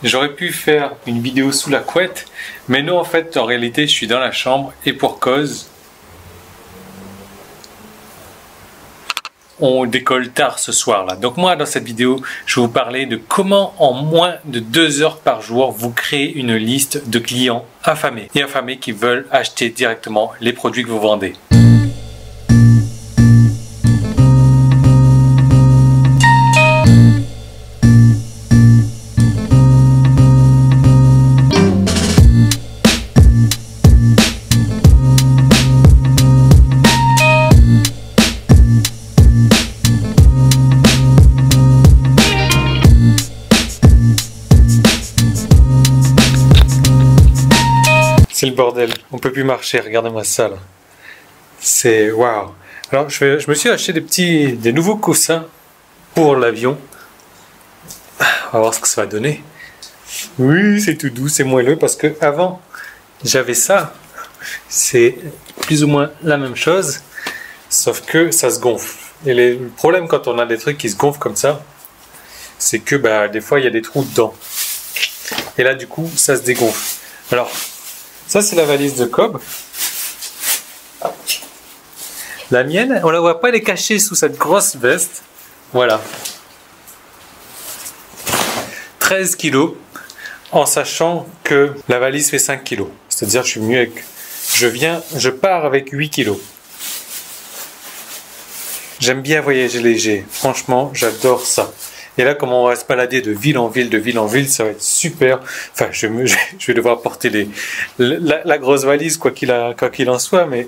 J'aurais pu faire une vidéo sous la couette, mais non, en fait, en réalité, je suis dans la chambre et pour cause, on décolle tard ce soir-là. Donc moi, dans cette vidéo, je vais vous parler de comment, en moins de 2 heures par jour, vous créez une liste de clients affamés et affamés qui veulent acheter directement les produits que vous vendez. C'est le bordel, on peut plus marcher, regardez-moi ça là. C'est waouh. Alors je me suis acheté des nouveaux coussins pour l'avion. On va voir ce que ça va donner. Oui, c'est tout doux, c'est moelleux parce que avant j'avais ça. C'est plus ou moins la même chose, sauf que ça se gonfle. Et le problème quand on a des trucs qui se gonflent comme ça, c'est que des fois il y a des trous dedans. Et là du coup ça se dégonfle. Alors ça, c'est la valise de Cobb. La mienne, on la voit pas, elle est cachée sous cette grosse veste. Voilà. 13 kilos, en sachant que la valise fait 5 kilos. C'est-à-dire, je suis mieux avec... Je pars avec 8 kilos. J'aime bien voyager léger. Franchement, j'adore ça. Et là, comme on va se balader de ville en ville, ça va être super. Enfin, je vais devoir porter la grosse valise, quoi qu'il en soit, mais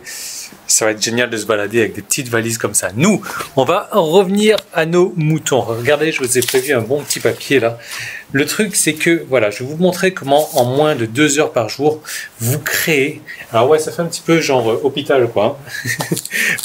ça va être génial de se balader avec des petites valises comme ça. Nous, on va revenir à nos moutons. Regardez, je vous ai prévu un bon petit papier là. Le truc, c'est que, voilà, je vais vous montrer comment, en moins de 2 heures par jour, vous créez... Alors ouais, ça fait un petit peu genre hôpital, quoi. Hein.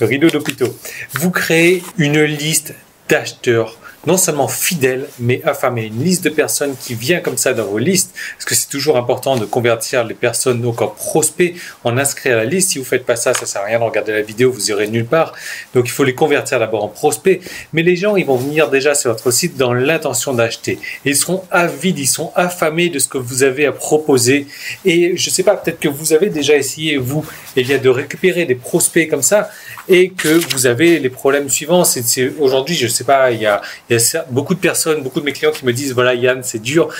Rideau d'hôpitaux. Vous créez une liste d'acheteurs non seulement fidèles, mais affamés. Une liste de personnes qui vient comme ça dans vos listes, parce que c'est toujours important de convertir les personnes donc en prospects, en inscrire à la liste. Si vous ne faites pas ça, ça ne sert à rien de regarder la vidéo, vous irez nulle part. Donc il faut les convertir d'abord en prospects. Mais les gens, ils vont venir déjà sur votre site dans l'intention d'acheter. Et ils seront avides, ils sont affamés de ce que vous avez à proposer. Et je ne sais pas, peut-être que vous avez déjà essayé, vous, de récupérer des prospects comme ça, et que vous avez les problèmes suivants. Aujourd'hui, je ne sais pas, il y a beaucoup de personnes, beaucoup de mes clients qui me disent, voilà Yann, c'est dur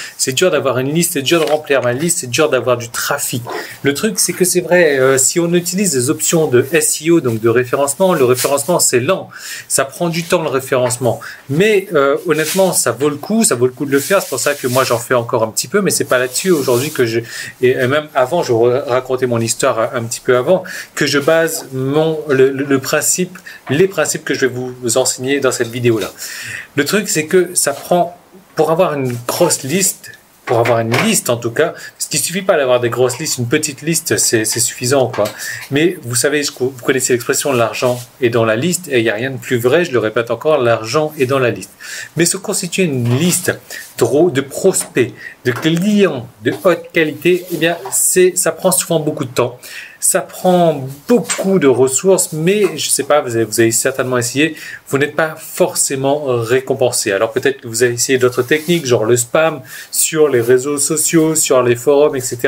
d'avoir une liste, c'est dur de remplir ma liste, c'est dur d'avoir du trafic. Le truc, c'est que c'est vrai, si on utilise des options de SEO, donc de référencement, le référencement, c'est lent. Ça prend du temps, le référencement. Mais honnêtement, ça vaut le coup de le faire. C'est pour ça que moi, j'en fais encore un petit peu, mais c'est pas là-dessus aujourd'hui et même avant, je racontais mon histoire un petit peu avant, que je base les principes que je vais vous enseigner dans cette vidéo-là. Le truc, c'est que ça prend, pour avoir une grosse liste, pour avoir une liste en tout cas, parce qu'il ne suffit pas d'avoir des grosses listes, une petite liste, c'est suffisant, quoi. Mais vous savez, vous connaissez l'expression « l'argent est dans la liste » et il n'y a rien de plus vrai, je le répète encore, l'argent est dans la liste. Mais se constituer une liste de prospects, de clients de haute qualité, eh bien, ça prend souvent beaucoup de temps. Ça prend beaucoup de ressources, mais je ne sais pas, vous avez certainement essayé, vous n'êtes pas forcément récompensé. Alors peut-être que vous avez essayé d'autres techniques, genre le spam sur les réseaux sociaux, sur les forums, etc.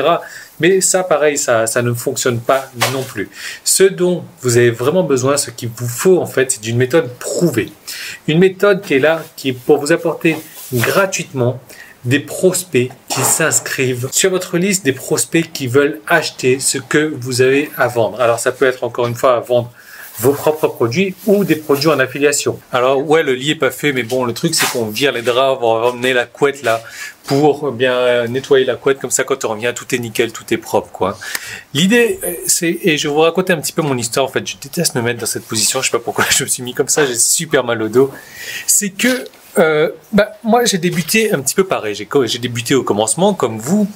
Mais ça, pareil, ça ne fonctionne pas non plus. Ce dont vous avez vraiment besoin, ce qu'il vous faut en fait, c'est d'une méthode prouvée. Une méthode qui est là, qui est pour vous apporter gratuitement des prospects qui s'inscrivent sur votre liste, des prospects qui veulent acheter ce que vous avez à vendre. Alors ça peut être encore une fois à vendre vos propres produits ou des produits en affiliation. Alors ouais, le lit est pas fait, mais bon, le truc c'est qu'on vire les draps, on va emmener la couette là pour bien nettoyer la couette, comme ça quand on revient tout est nickel, tout est propre, quoi. L'idée c'est, et je vais vous raconter un petit peu mon histoire, en fait je déteste me mettre dans cette position, je sais pas pourquoi je me suis mis comme ça, j'ai super mal au dos, c'est que moi j'ai débuté un petit peu pareil, j'ai débuté au commencement comme vous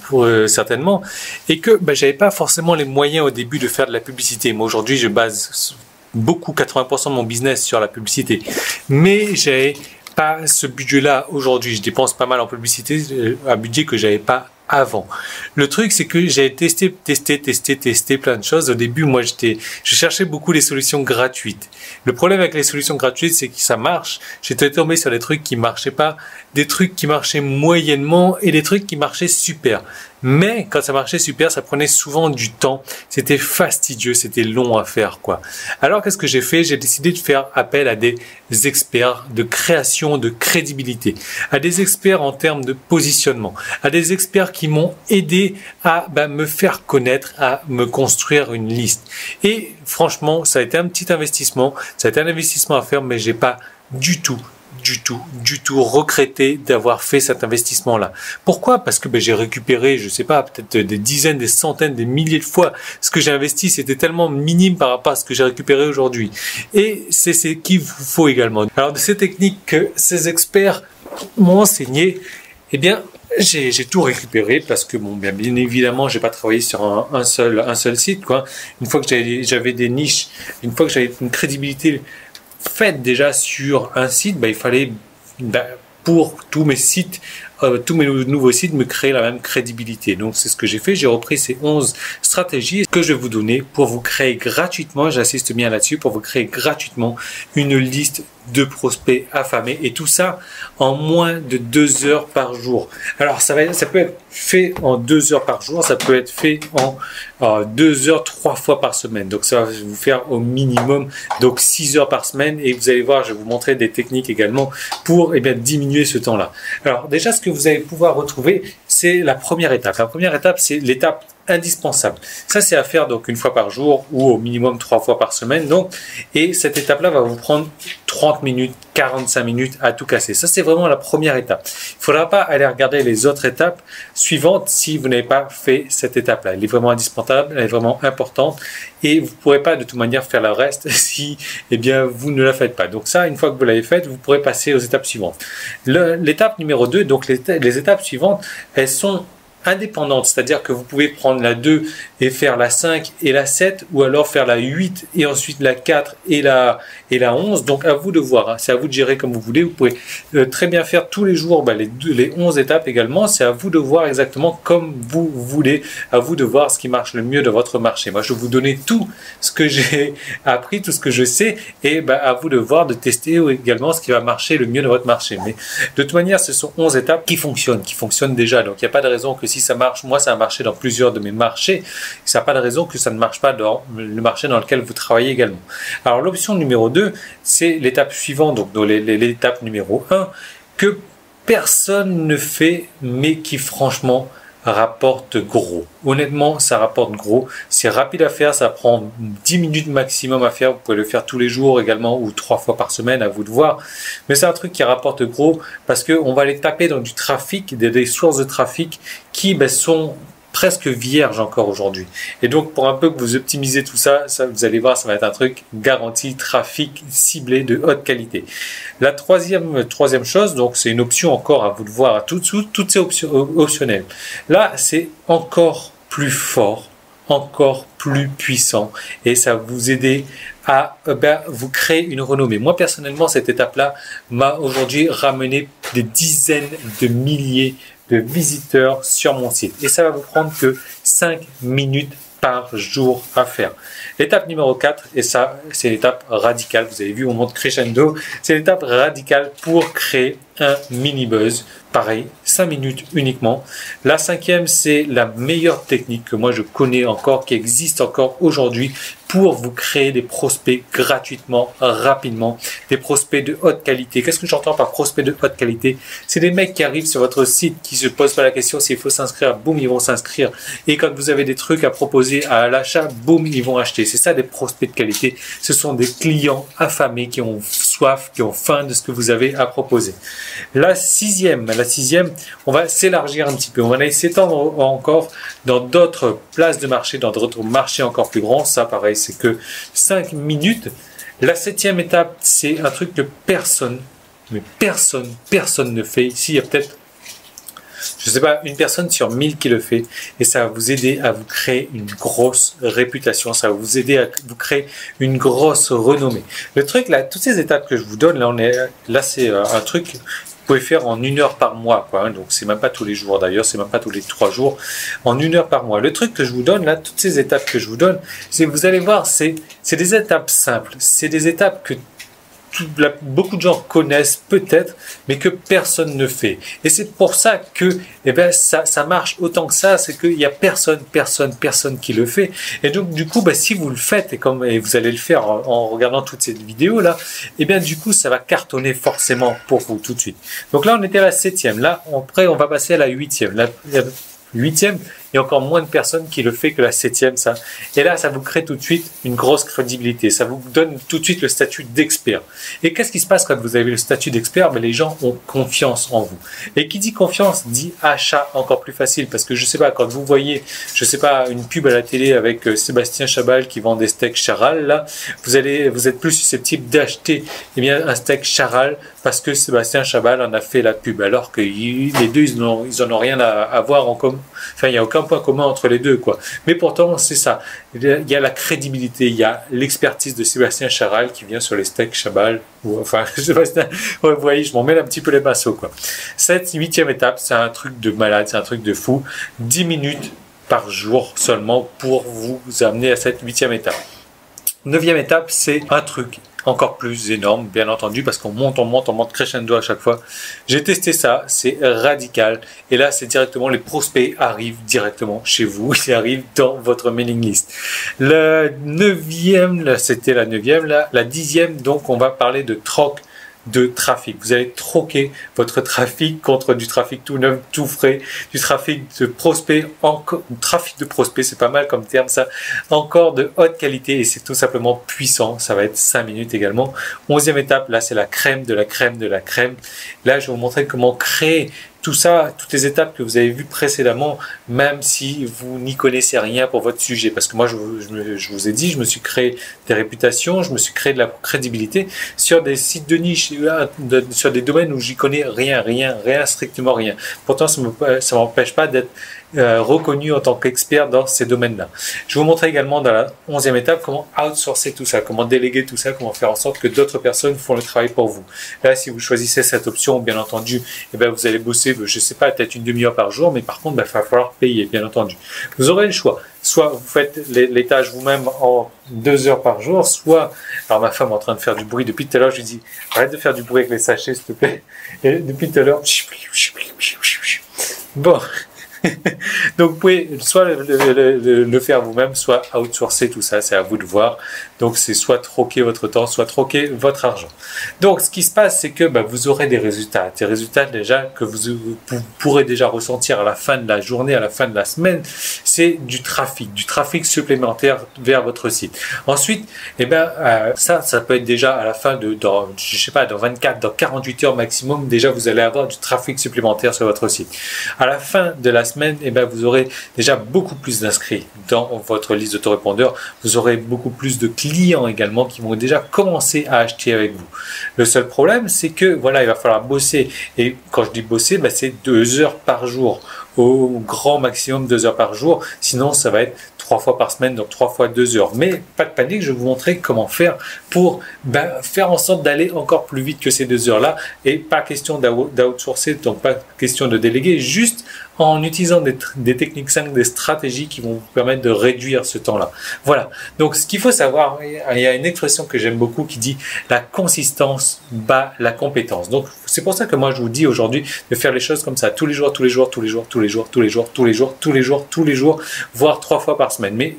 certainement, et que j'avais pas forcément les moyens au début de faire de la publicité. Moi aujourd'hui je base beaucoup, 80% de mon business sur la publicité, mais j'ai pas ce budget là aujourd'hui, je dépense pas mal en publicité, un budget que j'avais pas avant. Le truc, c'est que j'ai testé plein de choses. Au début, moi, je cherchais beaucoup les solutions gratuites. Le problème avec les solutions gratuites, c'est que ça marche. J'étais tombé sur des trucs qui marchaient pas, des trucs qui marchaient moyennement et des trucs qui marchaient super. Mais quand ça marchait super, ça prenait souvent du temps. C'était fastidieux, c'était long à faire, quoi. Alors, qu'est-ce que j'ai fait? J'ai décidé de faire appel à des experts de création, de crédibilité, à des experts en termes de positionnement, à des experts qui m'ont aidé à me faire connaître, à me construire une liste. Et franchement, ça a été un petit investissement, ça a été un investissement à faire, mais j'ai pas du tout regretté d'avoir fait cet investissement-là. Pourquoi? Parce que j'ai récupéré, je sais pas, peut-être des dizaines, des centaines, des milliers de fois ce que j'ai investi. C'était tellement minime par rapport à ce que j'ai récupéré aujourd'hui. Et c'est ce qu'il vous faut également. Alors, de ces techniques que ces experts m'ont enseigné, eh bien, j'ai tout récupéré parce que bien évidemment, j'ai pas travaillé sur un seul site, quoi. Une fois que j'avais des niches, une fois que j'avais une crédibilité faite déjà sur un site, il fallait pour tous mes sites, tous mes nouveaux sites, me créer la même crédibilité. Donc c'est ce que j'ai fait. J'ai repris ces 11 stratégies que je vais vous donner pour vous créer gratuitement, j'insiste bien là-dessus, pour vous créer gratuitement une liste de prospects affamés, et tout ça en moins de 2 heures par jour. Alors ça peut être fait en 2 heures par jour, ça peut être fait en 2 heures 3 fois par semaine. Donc ça va vous faire au minimum donc 6 heures par semaine, et vous allez voir, je vais vous montrer des techniques également pour diminuer ce temps-là. Alors déjà, ce que vous allez pouvoir retrouver, c'est la première étape. La première étape, c'est l'étape indispensable. Ça, c'est à faire donc une fois par jour ou au minimum 3 fois par semaine. Donc, et cette étape-là va vous prendre 30 minutes, 45 minutes à tout casser. Ça, c'est vraiment la première étape. Il ne faudra pas aller regarder les autres étapes suivantes si vous n'avez pas fait cette étape-là. Elle est vraiment indispensable, elle est vraiment importante, et vous ne pourrez pas de toute manière faire le reste si vous ne la faites pas. Donc ça, une fois que vous l'avez faite, vous pourrez passer aux étapes suivantes. L'étape numéro 2, donc les étapes suivantes, elles sont indépendantes, c'est-à-dire que vous pouvez prendre la 2 et faire la 5 et la 7, ou alors faire la 8 et ensuite la 4 et la 11. Donc à vous de voir, hein. C'est à vous de gérer comme vous voulez. Vous pouvez très bien faire tous les jours les 11 étapes également. C'est à vous de voir exactement comme vous voulez, à vous de voir ce qui marche le mieux dans votre marché. Moi, je vais vous donner tout ce que j'ai appris, tout ce que je sais, et à vous de voir, de tester également ce qui va marcher le mieux dans votre marché. Mais de toute manière, ce sont 11 étapes qui fonctionnent déjà. Donc il n'y a pas de raison que si ça marche, moi ça a marché dans plusieurs de mes marchés, ça n'a pas de raison que ça ne marche pas dans le marché dans lequel vous travaillez également. Alors l'option numéro 2, c'est l'étape suivante, donc dans l'étape numéro 1, que personne ne fait, mais qui franchement rapporte gros. Honnêtement, ça rapporte gros. C'est rapide à faire, ça prend 10 minutes maximum à faire. Vous pouvez le faire tous les jours également, ou 3 fois par semaine, à vous de voir. Mais c'est un truc qui rapporte gros parce qu'on va aller taper dans du trafic, des sources de trafic qui sont presque vierge encore aujourd'hui. Et donc, pour un peu que vous optimisez tout ça, vous allez voir, ça va être un truc garanti, trafic ciblé de haute qualité. La troisième chose, donc c'est une option encore à vous de voir, toutes ces options optionnelles. Là, c'est encore plus fort, encore plus puissant, et ça va vous aider à vous créer une renommée. Moi, personnellement, cette étape-là m'a aujourd'hui ramené des dizaines de milliers de visiteurs sur mon site. Et ça va vous prendre que 5 minutes par jour à faire. L'étape numéro 4, et ça, c'est l'étape radicale. Vous avez vu, on monte crescendo. C'est l'étape radicale pour créer un mini buzz. Pareil, 5 minutes uniquement. La 5e, c'est la meilleure technique que moi je connais encore, qui existe encore aujourd'hui pour vous créer des prospects gratuitement, rapidement, des prospects de haute qualité. Qu'est-ce que j'entends par prospects de haute qualité? C'est des mecs qui arrivent sur votre site, qui se posent pas la question s'il faut s'inscrire, boum, ils vont s'inscrire. Et quand vous avez des trucs à proposer à l'achat, boum, ils vont acheter. C'est ça des prospects de qualité. Ce sont des clients affamés qui ont soif, qui ont faim de ce que vous avez à proposer. La sixième, on va s'élargir un petit peu. On va aller s'étendre encore dans d'autres places de marché, dans d'autres marchés encore plus grands. Ça, pareil, c'est que 5 minutes. La 7e étape, c'est un truc que personne ne fait. Ici, il y a peut-être, je sais pas, une personne sur 1000 qui le fait, et ça va vous aider à vous créer une grosse réputation, ça va vous aider à vous créer une grosse renommée. Le truc là, toutes ces étapes que je vous donne, là c'est un truc pouvez faire en 1 heure par mois, quoi, hein. Donc c'est même pas tous les jours d'ailleurs, c'est même pas tous les 3 jours, en 1 heure par mois. Le truc que je vous donne là, toutes ces étapes que je vous donne, c'est vous allez voir, c'est des étapes simples, c'est des étapes que beaucoup de gens connaissent peut-être, mais que personne ne fait. Et c'est pour ça que ça marche autant que ça, c'est qu'il n'y a personne qui le fait. Et donc du coup, si vous le faites, et vous allez le faire en regardant toute cette vidéo là, et bien du coup, ça va cartonner forcément pour vous tout de suite. Donc là, on était à la 7e. Là, après, on va passer à la 8e. La 8e, il y a encore moins de personnes qui le fait que la 7e, ça. Et là, ça vous crée tout de suite une grosse crédibilité. Ça vous donne tout de suite le statut d'expert. Et qu'est-ce qui se passe quand vous avez le statut d'expert? Les gens ont confiance en vous. Et qui dit confiance dit achat encore plus facile. Parce que je sais pas, quand vous voyez, je sais pas, une pub à la télé avec Sébastien Chabal qui vend des steaks Charal, là, vous êtes plus susceptible d'acheter, un steak Charal parce que Sébastien Chabal en a fait la pub. Alors que les deux, ils en ont rien à voir en commun. Enfin, il n'y a aucun point commun entre les deux, quoi. Mais pourtant, c'est ça. Il y a la crédibilité, il y a l'expertise de Sébastien Charal qui vient sur les steaks Chabal. Sébastien, ouais, vous voyez, je m'en mêle un petit peu les pinceaux, quoi. Cette 8e étape, c'est un truc de malade, c'est un truc de fou. 10 minutes par jour seulement pour vous amener à cette 8e étape. 9e étape, c'est un truc encore plus énorme, bien entendu, parce qu'on monte crescendo à chaque fois. J'ai testé ça, c'est radical. Et là, c'est directement, les prospects arrivent directement chez vous, ils arrivent dans votre mailing list. La 9e, c'était la 9e, la 10e, donc on va parler de troc de trafic. Vous allez troquer votre trafic contre du trafic tout neuf, tout frais, du trafic de prospect, trafic de prospect, c'est pas mal comme terme ça, encore de haute qualité et c'est tout simplement puissant. Ça va être 5 minutes également. 11e étape, là c'est la crème de la crème de la crème. Là je vais vous montrer comment créer tout ça, toutes les étapes que vous avez vues précédemment, même si vous n'y connaissez rien pour votre sujet. Parce que moi, je vous ai dit, je me suis créé des réputations, je me suis créé de la crédibilité sur des sites de niche, sur des domaines où j'y connais rien, strictement rien. Pourtant, ça m'empêche pas d'être reconnu en tant qu'expert dans ces domaines-là. Je vais vous montrer également dans la 11e étape comment outsourcer tout ça, comment déléguer tout ça, comment faire en sorte que d'autres personnes font le travail pour vous. Là, si vous choisissez cette option, bien entendu, vous allez bosser, je sais pas, peut-être une demi-heure par jour, mais par contre, il va falloir payer, bien entendu. Vous aurez le choix. Soit vous faites les tâches vous-même en 2 heures par jour, soit, alors ma femme est en train de faire du bruit depuis tout à l'heure, je lui dis, arrête de faire du bruit avec les sachets, s'il te plaît. Et depuis tout à l'heure, bon. Donc vous pouvez soit le faire vous-même, soit outsourcer tout ça, c'est à vous de voir. Donc c'est soit troquer votre temps, soit troquer votre argent. Donc ce qui se passe, c'est que vous aurez des résultats déjà que vous pourrez déjà ressentir à la fin de la journée, à la fin de la semaine. C'est du trafic supplémentaire vers votre site. Ensuite, ça peut être déjà à la fin dans 24, dans 48 heures maximum, déjà vous allez avoir du trafic supplémentaire sur votre site. À la fin de la semaine, vous aurez déjà beaucoup plus d'inscrits dans votre liste d'autorépondeurs. Vous aurez beaucoup plus de clients également qui vont déjà commencer à acheter avec vous. Le seul problème, c'est que il va falloir bosser. Et quand je dis bosser, c'est 2 heures par jour. Au grand maximum 2 heures par jour. Sinon, ça va être 3 fois par semaine, donc 3 fois 2 heures. Mais pas de panique, je vais vous montrer comment faire pour faire en sorte d'aller encore plus vite que ces 2 heures-là. Et pas question d'outsourcer, donc pas question de déléguer, juste en utilisant des techniques 5, des stratégies qui vont vous permettre de réduire ce temps-là. Voilà. Donc, ce qu'il faut savoir, il y a une expression que j'aime beaucoup qui dit « la consistance bat la compétence ». Donc, c'est pour ça que moi, je vous dis aujourd'hui de faire les choses comme ça, tous les jours, voire 3 fois par semaine. Mais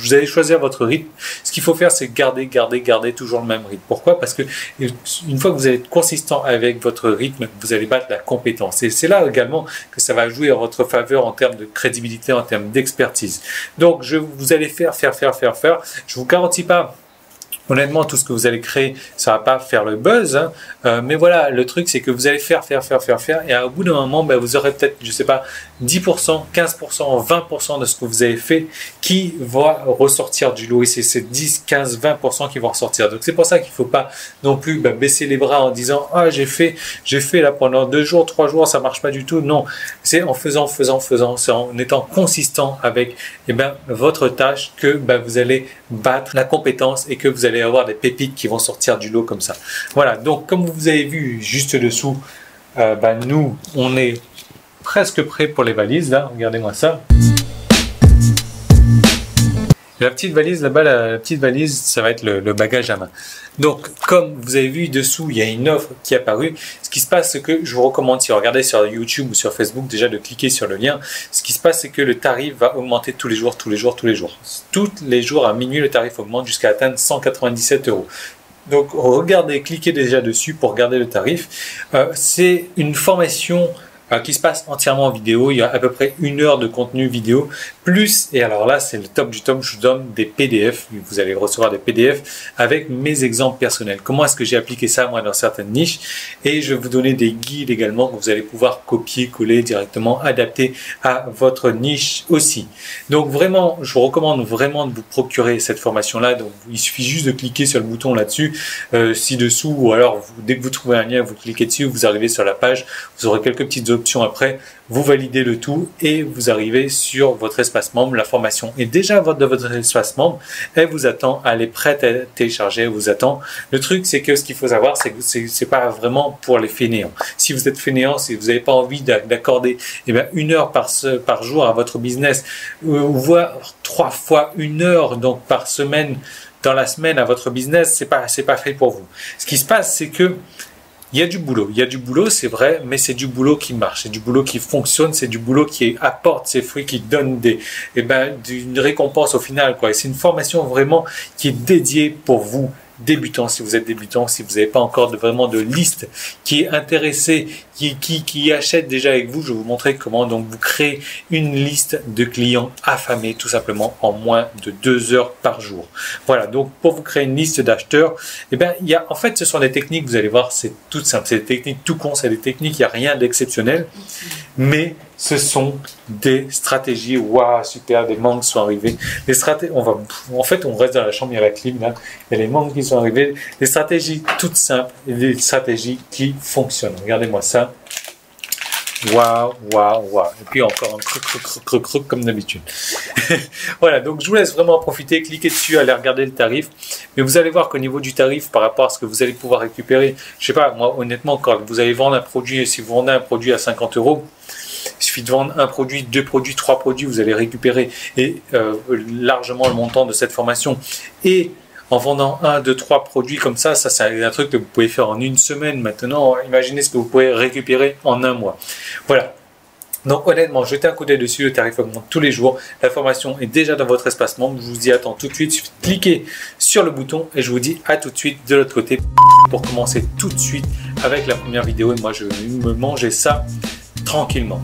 vous allez choisir votre rythme. Ce qu'il faut faire, c'est garder toujours le même rythme. Pourquoi? Parce que une fois que vous allez être consistant avec votre rythme, vous allez battre la compétence. Et c'est là également que ça va jouer en votre faveur en termes de crédibilité, en termes d'expertise. Donc, vous allez faire. Je vous garantis pas. Honnêtement, tout ce que vous allez créer, ça va pas faire le buzz, hein. Mais voilà, le truc, c'est que vous allez faire, et au bout d'un moment, vous aurez peut-être, je sais pas, 10%, 15%, 20% de ce que vous avez fait qui va ressortir du lot. Et c'est ces 10, 15, 20% qui vont ressortir. Donc, c'est pour ça qu'il faut pas non plus baisser les bras en disant « Ah, j'ai fait là pendant 2 jours, 3 jours, ça marche pas du tout. » Non, c'est en faisant, c'est en étant consistant avec votre tâche que vous allez battre la compétence et que vous allez avoir des pépites qui vont sortir du lot comme ça. Voilà, donc comme vous avez vu juste dessous, nous, on est presque prêt pour les valises. Là, regardez-moi ça. La petite valise là-bas, la petite valise, ça va être le bagage à main. Donc, comme vous avez vu dessous, il y a une offre qui est apparue. Ce qui se passe, c'est que je vous recommande, si vous regardez sur YouTube ou sur Facebook, déjà de cliquer sur le lien. Ce qui se passe, c'est que le tarif va augmenter tous les jours, tous les jours, tous les jours. Tous les jours à minuit, le tarif augmente jusqu'à atteindre 197 €. Donc, regardez, cliquez déjà dessus pour regarder le tarif. C'est une formation qui se passe entièrement en vidéo. Il y a à peu près 1 heure de contenu vidéo, plus, et alors là, c'est le top du top, je vous donne des PDF. Vous allez recevoir des PDF avec mes exemples personnels. Comment est-ce que j'ai appliqué ça, moi, dans certaines niches? Et je vais vous donner des guides également que vous allez pouvoir copier, coller directement, adapter à votre niche aussi. Donc, vraiment, je vous recommande vraiment de vous procurer cette formation-là. Donc, il suffit juste de cliquer sur le bouton là-dessus, ci-dessous, ou alors, dès que vous trouvez un lien, vous cliquez dessus, vous arrivez sur la page, vous aurez quelques petites options après, vous validez le tout et vous arrivez sur votre espace membre. La formation est déjà dans votre espace membre. Elle vous attend, elle est prête à télécharger, elle vous attend. Le truc, c'est que ce qu'il faut savoir, c'est que c'est pas vraiment pour les fainéants. Si vous êtes fainéant, si vous n'avez pas envie d'accorder 1 heure par jour à votre business, voire 3 fois 1 heure donc par semaine, dans la semaine à votre business, c'est pas fait pour vous. Ce qui se passe, c'est que il y a du boulot, c'est vrai, mais c'est du boulot qui marche, c'est du boulot qui fonctionne, c'est du boulot qui apporte ses fruits, qui donne une récompense au final, quoi. Et c'est une formation vraiment qui est dédiée pour vous, débutants, si vous êtes débutant, si vous n'avez pas encore vraiment de liste qui est intéressé, qui achète déjà avec vous. Je vais vous montrer comment donc vous créez une liste de clients affamés tout simplement en moins de 2 heures par jour. Voilà, donc pour vous créer une liste d'acheteurs, en fait ce sont des techniques, vous allez voir, c'est tout simple, c'est des techniques tout con, c'est des techniques, il n'y a rien d'exceptionnel, mais ce sont des stratégies. Waouh, super, des mangues sont arrivés. Les stratégies, en fait, on reste dans la chambre, il y a la clim là, il y a les mangues qui sont arrivés. Des stratégies toutes simples et des stratégies qui fonctionnent. Regardez-moi ça. Waouh, waouh, waouh. Et puis encore un croc comme d'habitude. Voilà, donc je vous laisse vraiment en profiter, cliquez dessus, allez regarder le tarif. Mais vous allez voir qu'au niveau du tarif, par rapport à ce que vous allez pouvoir récupérer, je sais pas, moi honnêtement, quand vous allez vendre un produit, si vous vendez un produit à 50 €, il suffit de vendre un produit, 2 produits, 3 produits, vous allez récupérer largement le montant de cette formation. Et en vendant 1, 2, 3 produits comme ça, c'est un truc que vous pouvez faire en 1 semaine. Maintenant, imaginez ce que vous pouvez récupérer en 1 mois. Voilà. Donc honnêtement, jetez un coup d'œil dessus, le tarif augmente tous les jours. La formation est déjà dans votre espace membre. Je vous y attends tout de suite. Il suffit de cliquer sur le bouton et je vous dis à tout de suite de l'autre côté pour commencer tout de suite avec la première vidéo. Et moi, je vais me manger ça tranquillement.